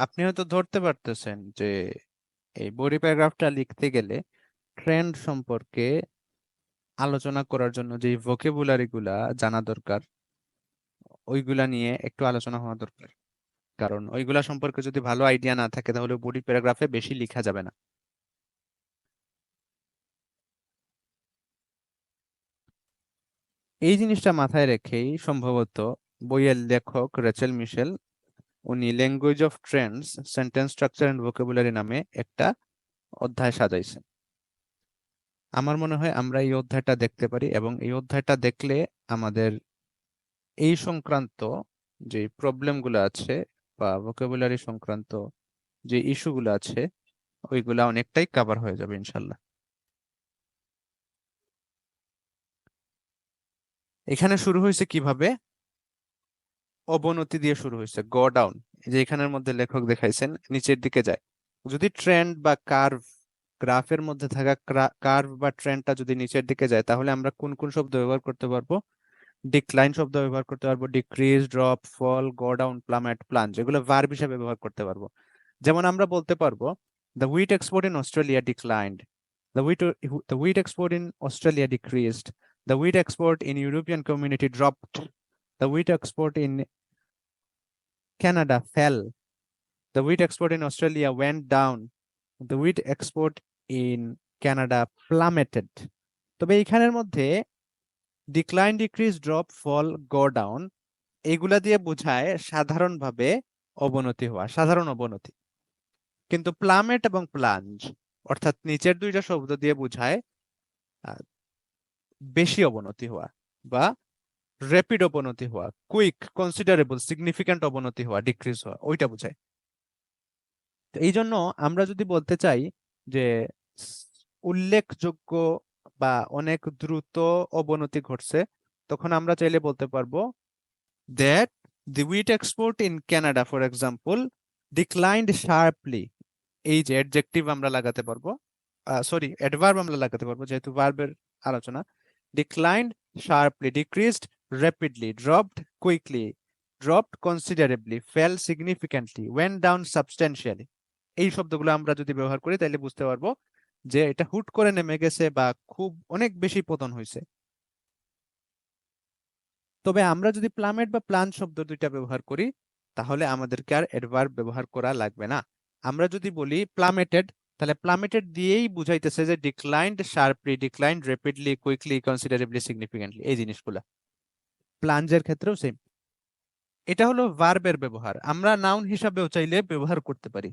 আপনি হয়তো ধরতে পারতেছেন যে এই বডি প্যারাগ্রাফটা লিখতে গেলে ট্রেন্ড সম্পর্কে আলোচনা করার জন্য যে ভোকাবুলারি গুলা জানা দরকার, ওইগুলা নিয়ে একটু আলোচনা হওয়া দরকার। কারণ ওইগুলা সম্পর্কে যদি ভালো আইডিয়া না থাকে তাহলে বডি প্যারাগ্রাফে বেশি লেখা যাবে না। এই জিনিসটা মাথায় রেখেই সম্ভবত বইয়ের লেখক রেচেল মিশেল উনি language of trends, sentence structure and vocabulary নামে একটা অধ্যায় সাজাইছেন। আমার মনে হয় আমরা এই অধ্যায়টা দেখতে পারি, এবং এই অধ্যায়টা দেখলে আমাদের এই সংক্রান্ত যে প্রবলেমগুলো আছে বা ভোকাবুলারি সংক্রান্ত যে ইস্যুগুলো আছে ওইগুলা অনেকটাই কভার হয়ে যাবে ইনশাল্লাহ। এখানে শুরু হয়েছে কিভাবে? অবনতি দিয়ে শুরু হয়েছে, গো ডাউন। যে এখানের মধ্যে লেখক দেখাইছেন নিচের দিকে যায়। যদি ট্রেন্ড বা কার্ভ, গ্রাফের মধ্যে থাকা কার্ভ বা ট্রেন্ডটা যদি নিচের দিকে যায় তাহলে আমরা কোন কোন শব্দ ব্যবহার করতে পারবো? ডিক্লাইন শব্দ ব্যবহার করতে পারবো, ডিক্রিজ, ড্রপ, ফল, গো ডাউন, প্লামেট, প্লাঞ্জ, এগুলো ভার্ব হিসেবে ব্যবহার করতে পারবো। যেমন আমরা বলতে পারবো the wheat export in Australia declined, the wheat export in Australia decreased, the wheat export in European community dropped, the wheat export in Canada fell. The wheat export in Australia went down. The wheat export in Canada plummeted. তবে এইখানের মধ্যে decline, decrease, drop, ফল, go down এগুলা দিয়ে বোঝায় সাধারণভাবে অবনতি হওয়া, সাধারণ অবনতি। কিন্তু প্লামেট এবং প্লাঞ্জ অর্থাৎ নিচের দুইটা শব্দ দিয়ে বোঝায় আহ, বেশি অবনতি হওয়া বা র্যাপিড অবনতি হওয়া, কুইক, কনসিডারেবল, সিগনিফিক্যান্ট অবনতি হওয়া, ডিক্রিজ হওয়া, ওইটা বোঝায়। তো এই জন্য আমরা যদি বলতে চাই যে উল্লেখযোগ্য বা অনেক দ্রুত অবনতি ঘটছে, তখন আমরা চাইলে বলতে পারবো that the wheat export in Canada for example declined sharply. এই যে অ্যাডজেক্টিভ আমরা লাগাতে পারবো, সরি অ্যাডভার্ব আমরা লাগাতে পারবো যেহেতু ভার্বের আলোচনা। Declined sharply, decreased rapidly, dropped quickly, dropped considerably, fail significantly, went down substantially. এই শব্দগুলো আমরা যদি ব্যবহার করি তাহলে বুঝতে পারবো যে এটা হুট করে নেমে গেছে বা খুব অনেক বেশি পতন হয়েছে। তবে আমরা যদি প্লামেট বা প্লান শব্দ দুইটা ব্যবহার করি তাহলে আমাদেরকে আর অ্যাডভার্ব ব্যবহার করা লাগবে না। আমরা যদি বলি প্লামেটেড, তাহলে প্লামেটেড দিয়েই বুঝাইতেছে যে declined sharply, declined rapidly, quickly, considerably, significantly, এই জিনিসগুলা। প্লাঞ্জের ক্ষেত্রেও সেম। এটা হলো ভার্বের ব্যবহার, আমরা নাউন হিসাবেও চাইলে ব্যবহার করতে পারি।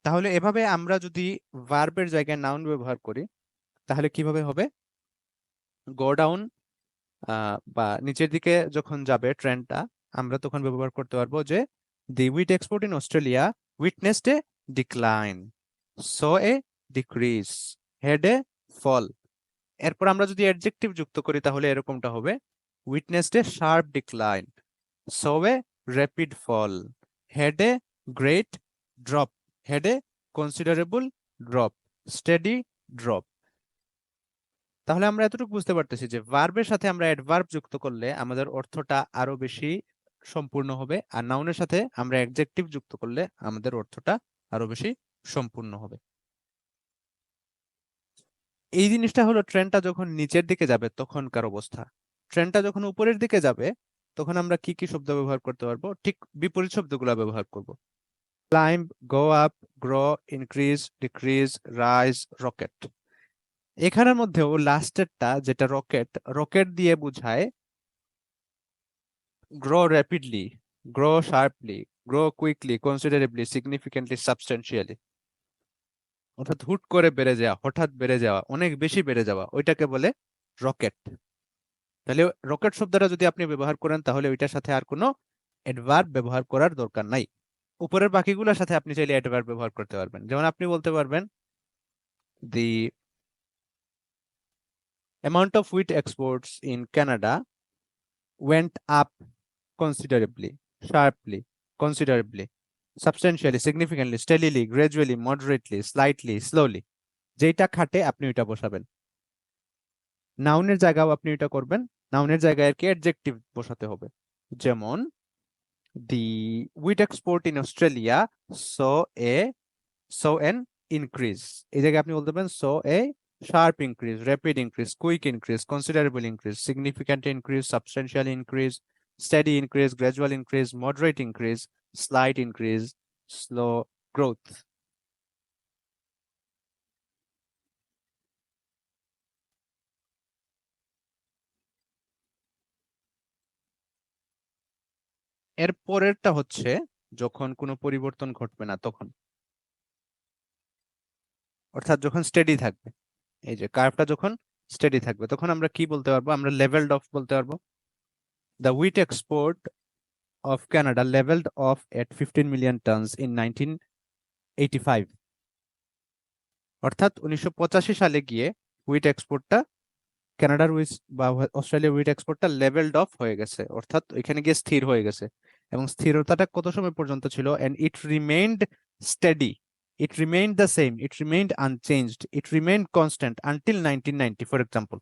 তাহলে এভাবে আমরা যদি ভার্বের জায়গায় নাউন ব্যবহার করি তাহলে কিভাবে হবে? গো ডাউন বা নিচের দিকে যখন যাবে ট্রেন্ডটা, আমরা তখন ব্যবহার করতে পারবো যে the wheat export in Australia witnessed a decline, so a decrease, had a fall. এরপর আমরা যদি অ্যাডজেক্টিভ যুক্ত করি তাহলে এরকমটা হবে witnessed a sharp decline, saw a rapid fall, had a great drop, had a considerable drop, steady drop. তাহলে আমরা এতটুকু বুঝতে পারতেছি যে ভার্বের সাথে আমরা অ্যাডভার্ব যুক্ত করলে আমাদের অর্থটা আরো বেশি সম্পূর্ণ হবে, আর নাউনের সাথে আমরা অ্যাডজেক্টিভ যুক্ত করলে আমাদের অর্থটা আরো বেশি সম্পূর্ণ হবে। এই জিনিসটা হলো ট্রেনটা যখন নিচের দিকে যাবে তখনকার অবস্থা। ট্রেনটা যখন উপরের দিকে যাবে তখন আমরা কি কি শব্দ ব্যবহার করতে পারবো? ঠিক বিপরীত শব্দগুলো ব্যবহার করব। Climb, go up, grow, increase, decrease, rise, rocket. এখানের মধ্যেও লাস্টেরটা যেটা রকেট, রকেট দিয়ে বোঝায় grow rapidly, grow sharply, grow quickly, considerably, significantly, substantially. অর্থাৎ হুট করে বেড়ে যাওয়া, হঠাৎ বেড়ে যাওয়া, অনেক বেশি বেড়ে যাওয়া, ওইটাকে বলে রকেট। তাহলে রকেট শব্দটা যদি আপনি ব্যবহার করেন তাহলে ওইটার সাথে আর কোনো অ্যাডভার্ব ব্যবহার করার দরকার নাই। উপরের বাকিগুলোর সাথে আপনি চাইলে অ্যাডভার্ব ব্যবহার করতে পারবেন। যেমন আপনি বলতে পারবেন দি amount of wheat exports in Canada went up considerably, sharply, considerably, substantially, significantly, steadily, gradually, moderately, slightly, slowly. যেটা খাটে আপনি ওইটা বসাবেন। নাউনের জায়গাও আপনি এটা করবেন, নাউনের জায়গায় আর কি অ্যাডজেক্টিভ বসাতে হবে। যেমন the wheat export in Australia saw an increase, এই জায়গায় আপনি বলতে পারেন saw a sharp increase, rapid increase, quick increase, considerable increase, significant increase, substantial increase, steady increase, gradual increase, moderate increase, slight increase, slow growth. এর পরেরটা হচ্ছে যখন কোনো পরিবর্তন ঘটবে না তখন, অর্থাৎ যখন স্টেডি থাকবে, এই যে কার্ভটা যখন স্টেডি থাকবে তখন আমরা কি বলতে পারবো? আমরা লেভেলড অফ বলতে পারবো। The wheat export of Canada leveled off at 15 million tons in 1985. অর্থাৎ 1985 সালে গিয়ে হুইট এক্সপোর্টটা, কানাডার হুইট বা অস্ট্রেলিয়ার হুইট এক্সপোর্টটা লেভেলড অফ হয়ে গেছে, অর্থাৎ ওইখানে গিয়ে স্থির হয়ে গেছে। এবং স্থিরতাটা কত সময় পর্যন্ত ছিল? and it remained steady, it remained the same, it remained unchanged, it remained constant until 1990, for example.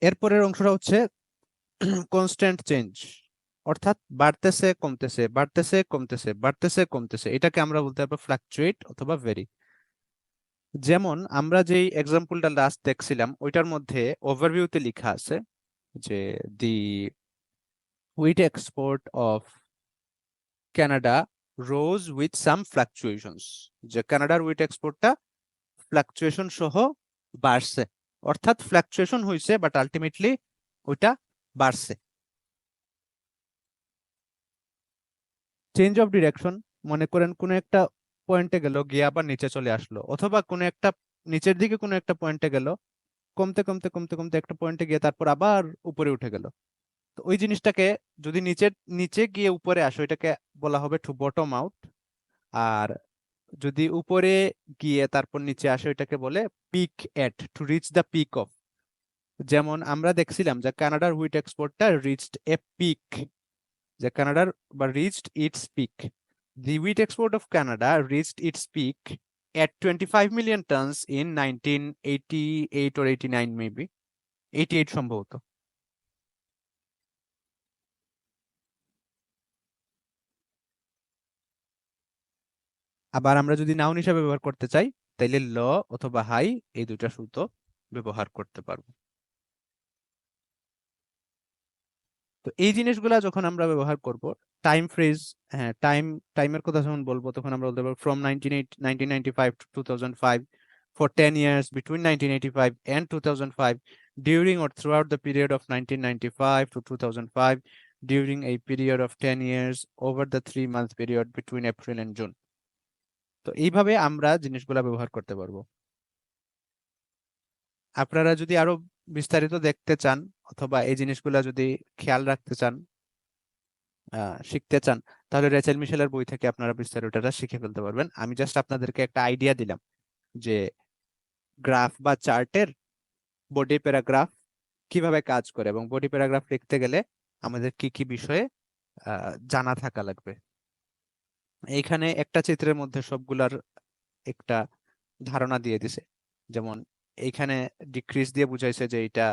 এরপরের অংশটা হচ্ছে কনস্ট্যান্ট চেঞ্জ, অর্থাৎ বাড়তেছে কমতেছে, বাড়তেছে কমতেছে, বাড়তেছে কমতেছে, এটাকে আমরা বলতে পারবো ফ্লাকচুয়েট অথবা ভেরি। যেমন আমরা যেই এক্সাম্পলটা লাস্ট দেখছিলাম ওইটার মধ্যে ওভারভিউতে লেখা আছে যে the wheat export of Canada rose with some fluctuations, যে কানাডার হুইট এক্সপোর্টটা ফ্লাকচুয়েশন সহ বাড়ছে, অর্থাৎ ফ্লাকচুয়েশন হয়েছে বাট আলটিমেটলি ওইটা বাড়ছে। চেঞ্জ অফ ডিরেকশন, মনে করেন কোনো একটা পয়েন্টে গেল গিয়ে আবার নিচে চলে আসলো, অথবা কোনো একটা নিচের দিকে কোনো একটা পয়েন্টে গেল, কমতে কমতে কমতে কমতে একটা পয়েন্টে গিয়ে তারপর আবার উপরে উঠে গেল। তো ওই জিনিসটাকে যদি নিচে গিয়ে উপরে আসে ওইটাকে বলা হবে টু বটম আউট, আর যদি উপরে গিয়ে তারপর নিচে আসে ওইটাকে বলে peak at, to reach the peak of. যেমন আমরা দেখছিলাম যে কানাডার হুইট এক্সপোর্টটা রিচড এ পিক, যে কানাডার বা reached its peak. The wheat export of Canada reached its peak at 25 million tons in 1988 or 89, maybe 88 সম্ভবত। আবার আমরা যদি নাউন হিসাবে ব্যবহার করতে চাই তাইলে ল অথবা হাই এই দুইটা সূত্র ব্যবহার করতে পারবো। তো এই জিনিসগুলা যখন আমরা ব্যবহার করব, টাইম ফ্রেজ, হ্যাঁ টাইমের কথা যখন বলবো তখন আমরা বলতে পারবো from 1995 to 2005, for 10 years between 1985 and 2005, during or throughout the period of 1995 to 2005, during a period of 10 years, over the 3-month period between April and June. তো এইভাবে আমরা জিনিসগুলা ব্যবহার করতে পারবো। আপনারা যদি আরো বিস্তারিত দেখতে চান অথবা এই জিনিসগুলা যদি খেয়াল রাখতে চান, শিখতে চান, তাহলে রেচেল মিশেলের বই থেকে আপনারা বিস্তারিতটা শিখে ফেলতে পারবেন। আমি জাস্ট আপনাদেরকে একটা আইডিয়া দিলাম যে গ্রাফ বা চার্টের বডি প্যারাগ্রাফ কিভাবে কাজ করে এবং বডি প্যারাগ্রাফ লিখতে গেলে আমাদের কি কি বিষয়ে জানা থাকা লাগবে। এইখানে একটা চিত্রের মধ্যে সবগুলার একটা ধারণা দিয়ে দিছে। যেমন এইখানে ডিক্রিজ দিয়ে বুঝাইছে যে এটা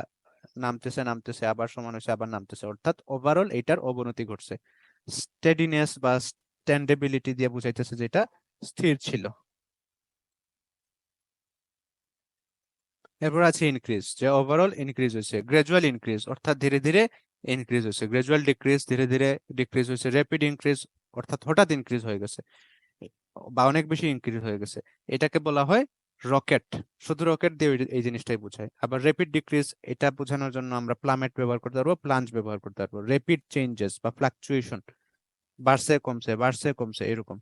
নামতেছে নামতেছে আবার সমান হয়েছে আবার নামতেছে, অর্থাৎ ওভারঅল এটার অবনতি ঘটছে। স্টেডিনেস বা স্ট্যান্ডেবিলিটি দিয়ে বুঝাইতেছে যে এটা স্থির ছিল। এরপর আছে ইনক্রিজ, যে ওভারঅল ইনক্রিজ হয়েছে। গ্রাজুয়াল ইনক্রিজ অর্থাৎ ধীরে ধীরে ইনক্রিজ হয়েছে। গ্রাজুয়াল ডিক্রিজ ধীরে ধীরে ডিক্রিজ হয়েছে। র্যাপিড ইনক্রিজ অর্থাৎ হঠাৎ ইনক্রিজ হয়ে গেছে বা অনেক বেশি ইনক্রিজ হয়ে গেছে, এটাকে বলা হয় রকেট। শুধু রকেট দিয়ে এই জিনিসটাই বোঝায়। আবার র্যাপিড ডিক্রিজ, এটা বোঝানোর জন্য আমরা প্লামেট ব্যবহার করতে পারবো, প্লাঞ্জ ব্যবহার করতে পারবো। র্যাপিড চেঞ্জেস বা ফ্লাকচুয়েশন, বাড়ছে কমছে এরকম।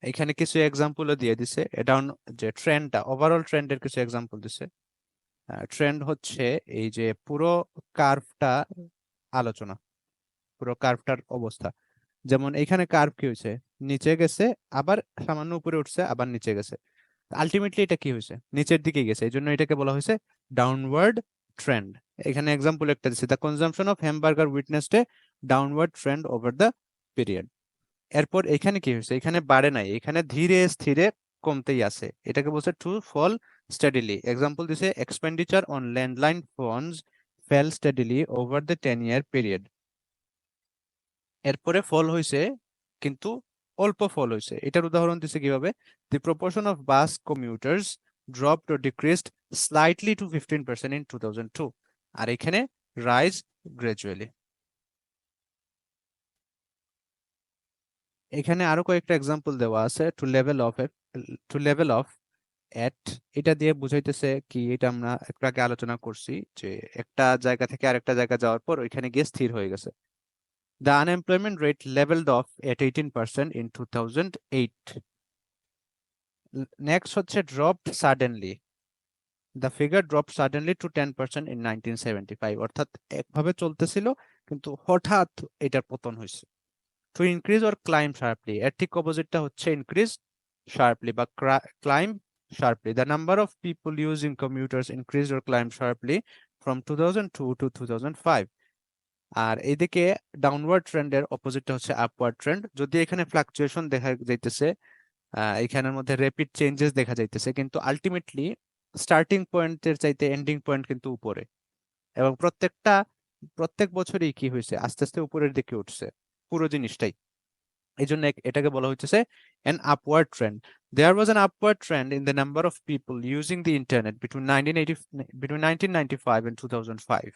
এখানে কিছু এক্সাম্পলও দিয়ে দিছে। ডাউন যে ট্রেন্ডটা, ওভারঅল ট্রেন্ডের কিছু এক্সাম্পল দিছে। ট্রেন্ড হচ্ছে এই যে পুরো কার্ভটা আলোচনা, পুরো কার্ভটার অবস্থা। যেমন এখানে কার্ভ কি হয়েছে, নিচে গেছে আবার সামান্য উপরে উঠছে আবার নিচে গেছে, আলটিমেটলি এটা কি হয়েছে, নিচের দিকে গেছে। এই জন্য এটাকে বলা হয়েছে ডাউনওয়ার্ড ট্রেন্ড। এখানে এক্সাম্পল একটা দিচ্ছে, the consumption of hamburger witnessed A downward trend over the period. এরপর এখানে কি হয়েছে, এখানে বাড়ে নাই, এখানে ধীরে স্থিরে কমতেই আছে, এটাকে বলছে টু ফল স্টেডিলি। এক্সাম্পল দিছে, expenditure on landline phones fail steadily over the 10-year period. এরপরে ফল হয়েছে কিন্তু অল্প ফল হয়েছে। এটার উদাহরণ দিছে কিভাবে, the proportion of bus commuters dropped or decreased slightly to 15% in 2002, আর এখানে রাইজ গ্রাজুয়ালি। এখানে আরো কয়েকটা এক্সাম্পল দেওয়া আছে। টু লেভেল অফ এট, এটা দিয়ে বুঝাইতেছে কি, এটা আমরা একটু আগে আলোচনা করছি যে একটা জায়গা থেকে আরেকটা জায়গা যাওয়ার পর ওইখানে গিয়ে স্থির হয়ে গেছে। The unemployment rate leveled off at 18% in 2008. Next হচ্ছে dropped suddenly. The figure dropped suddenly to 10% in 1975. অর্থাৎ একভাবে চলতেছিল কিন্তু হঠাৎ এটার পতন হয়েছে। To increase or climb sharply, এর ঠিক অপোজিটটা হচ্ছে increase sharply বা climb sharply. The number of people using commuters increased or climbed sharply from 2002 to 2005. আর এইদিকে ডাউনওয়ার্ড ট্রেন্ডের অপোজিটটা হচ্ছে আপওয়ার্ড ট্রেন্ড। যদি এখানে ফ্লাকচুয়েশন দেখা যাইতেছে, এখানের মধ্যে র্যাপিড চেঞ্জেস দেখা যাইতেছে, কিন্তু আলটিমেটলি স্টার্টিং পয়েন্টের চাইতে এন্ডিং পয়েন্ট কিন্তু উপরে, এবং প্রত্যেক বছরই কি হয়েছে, আস্তে আস্তে উপরের দিকে উঠছে পুরো জিনিসটাই। এই জন্য এটাকে বলা হচ্ছে an upward trend. There was an upward trend in the number of people using the internet between 1995 and 2005.